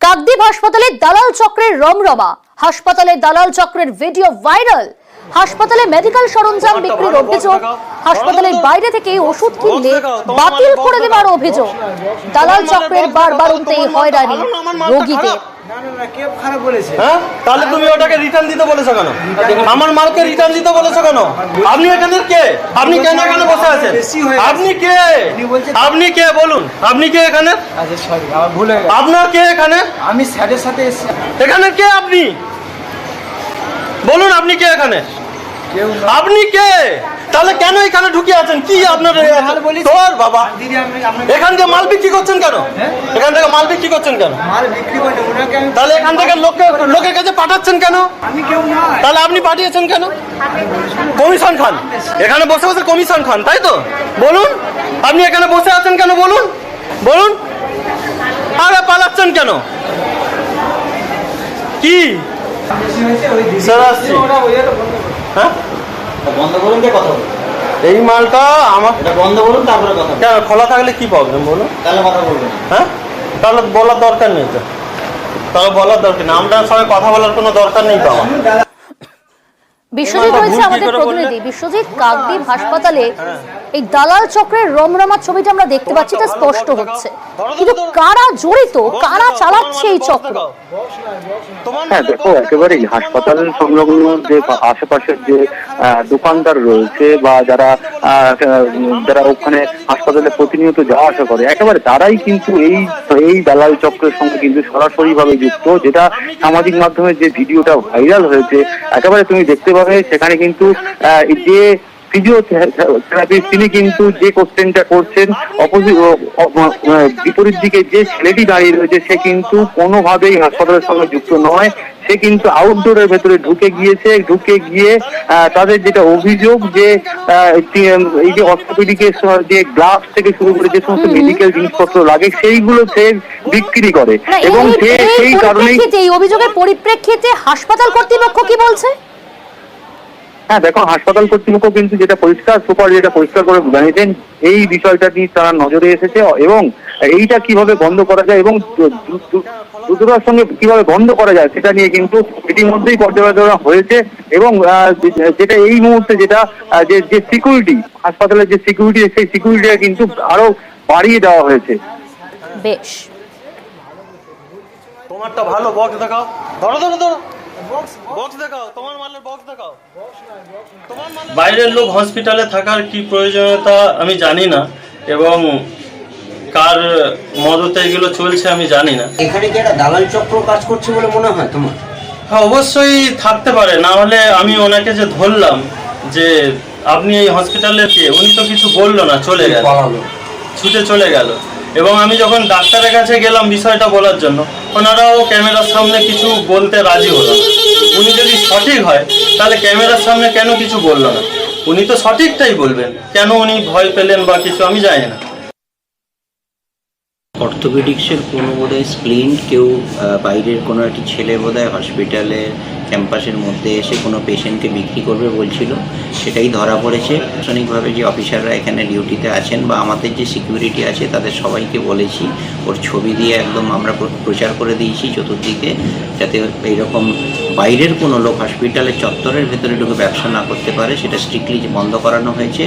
কাকদ্বীপ হাসপাতালে দালাল চক্রের রমরমা। হাসপাতালে দালাল চক্রের ভিডিও ভাইরাল। হাসপাতালে মেডিকেল সরঞ্জাম বিক্রির অভিযোগ। হাসপাতালের বাইরে থেকে ওষুধ কিনলে বাতিল করে দেওয়ার অভিযোগ। দালাল চক্রের বারবার উঠতেই হয়রানি রোগীদের। তাহলে তুমি ওটাকে রিটার্ন দিতে বলেছো কেন? আমার মালকে রিটার্ন দিতে বলেছো কেন? আপনি এখানে কে? আপনি কেন এখানে বসে আছেন? আপনি কে? আপনি কে বলুন? আপনি কে এখানে? আপনার কে এখানে? আমি স্যারের সাথে এসেছি। এখানে কে আপনি? বলুন আপনি কে এখানে? আপনি কে? তাহলে কেন এখানে ঢুকে আছেন? কি আপনার তোর বাবা এখান থেকে মাল বিক্রি করছেন কেন? এখান থেকে মাল বিক্রি করছেন কেন? তাহলে এখান থেকে লোকের কাছে পাঠাচ্ছেন কেন? তাহলে আপনি পাঠিয়েছেন কেন? কমিশন খান, এখানে বসে বসে কমিশন খান, তাই তো? বলুন আপনি এখানে বসে আছেন কেন? বলুন বলুন। আরে পালাচ্ছেন কেন? কি হ্যাঁ বন্ধ করুন দিয়ে কথা বলুন। এই মালটা আমার বন্ধ করুন তারপরে কথা কেন খোলা থাকলে কি প্রবলেম বলুন? তাহলে কথা বলবেন। হ্যাঁ তাহলে বলার দরকার নেই তো, তাহলে বলার দরকার নেই। আমরা সবাই কথা বলার কোনো দরকার নেই তো আমার। বিশ্বজিৎ রয়েছে আমাদের প্রতিনিধি। বিশ্বজিৎ, কাকদ্বীপ হাসপাতালে এই দালাল চক্রের রমরমা ছবিটা আমরা দেখতে পাচ্ছি, তা স্পষ্ট হচ্ছে, কিন্তু কারা জড়িত, কারা চালাচ্ছে এই চক্র? হ্যাঁ দেখো, একেবারেই হাসপাতাল সংলগ্ন যে আশেপাশের যে দোকানদার রয়েছে বা যারা ওখানে হাসপাতালে প্রতিনিয়ত যাওয়া আসা করে, একেবারে তারাই কিন্তু এই দালাল চক্রের সঙ্গে কিন্তু সরাসরি ভাবে যুক্ত। যেটা সামাজিক মাধ্যমে যে ভিডিওটা ভাইরাল হয়েছে, একেবারে তুমি দেখতে পাবে সেখানে কিন্তু যে ফিজিওথেরাপিস্ট তিনি কিন্তু যে কোশ্চেনটা করছেন, বিপরীত দিকে যে ছেলেটি দাঁড়িয়ে রয়েছে সে কিন্তু কোনোভাবেই হাসপাতালের সঙ্গে যুক্ত নয়। সে কিন্তু আউটডোরের ভেতরে ঢুকে গিয়ে তাদের যেটা অভিযোগ যে এই যে অর্থোপেডিকের যে গ্লাভস থেকে শুরু করে যে সমস্ত মেডিকেল জিনিসপত্র লাগে সেইগুলো সে বিক্রি করে, এবং সেই কারণেই এই অভিযোগের পরিপ্রেক্ষিতে হাসপাতাল কর্তৃপক্ষ কি বলছে? হ্যাঁ দেখো, হাসপাতাল কর্তৃপক্ষ কিন্তু যেটা পরিষ্কার করে জানিয়েছেন, এই বিষয়টা নিয়ে তারা নজরে এসেছে এবং এইটা কিভাবে বন্ধ করা যায় এবং দ্রুততার সঙ্গে কিভাবে বন্ধ করা যায় সেটা নিয়ে কিন্তু ইতিমধ্যেই পর্যালোচনা হয়েছে। এবং যেটা এই মুহূর্তে যেটা যে সিকিউরিটি, হাসপাতালের যে সিকিউরিটি, সেই সিকিউরিটিটা কিন্তু আরো বাড়িয়ে দেওয়া হয়েছে। বেশ, তোমারটা ভালো, বক্স দেখাও। ধরো ধরো ধরো বক্স দেখাও, তোমার মালের বক্স দেখাও। বাইরের লোক হসপিটালে থাকার কি প্রয়োজনীয়তা আমি জানি না, এবং কার মদতে এগুলো চলছে আমি জানি না। এখানে কি একটা দালাল চক্র কাজ করছে বলে মনে হয় তোমার? হ্যাঁ অবশ্যই থাকতে পারে, না হলে আমি ওনাকে যে ধরলাম যে আপনি এই হসপিটালের কে, উনি তো কিছু বললো না, চলে গেল, ছুটে চলে গেল। এবং আমি যখন ডাক্তারের কাছে গেলাম বিষয়টা বলার জন্য, ওনারাও ক্যামেরার সামনে কিছু বলতে রাজি হলো না। উনি যদি সঠিক হয় তাহলে ক্যামেরার সামনে কেন কিছু বললো না? উনি তো সঠিকটাই বলবেন, কেন উনি ভয় পেলেন বা কিছু আমি জানি না। অর্থোপেডিক্সের কোনো বোধহয় স্প্লিন কেউ বাইরের কোনো একটি ছেলে বোধহয় হসপিটালের ক্যাম্পাসের মধ্যে এসে কোনো পেশেন্টকে বিক্রি করবে বলছিল, সেটাই ধরা পড়েছে। প্রশাসনিকভাবে যে অফিসাররা এখানে ডিউটিতে আছেন বা আমাদের যে সিকিউরিটি আছে তাদের সবাইকে বলেছি, ওর ছবি দিয়ে একদম আমরা প্রচার করে দিয়েছি চতুর্দিকে, যাতে এইরকম বাইরের কোনো লোক হসপিটালের চত্বরের ভেতরে ঢুকে ব্যবসা না করতে পারে। সেটা স্ট্রিক্টলি বন্ধ করানো হয়েছে।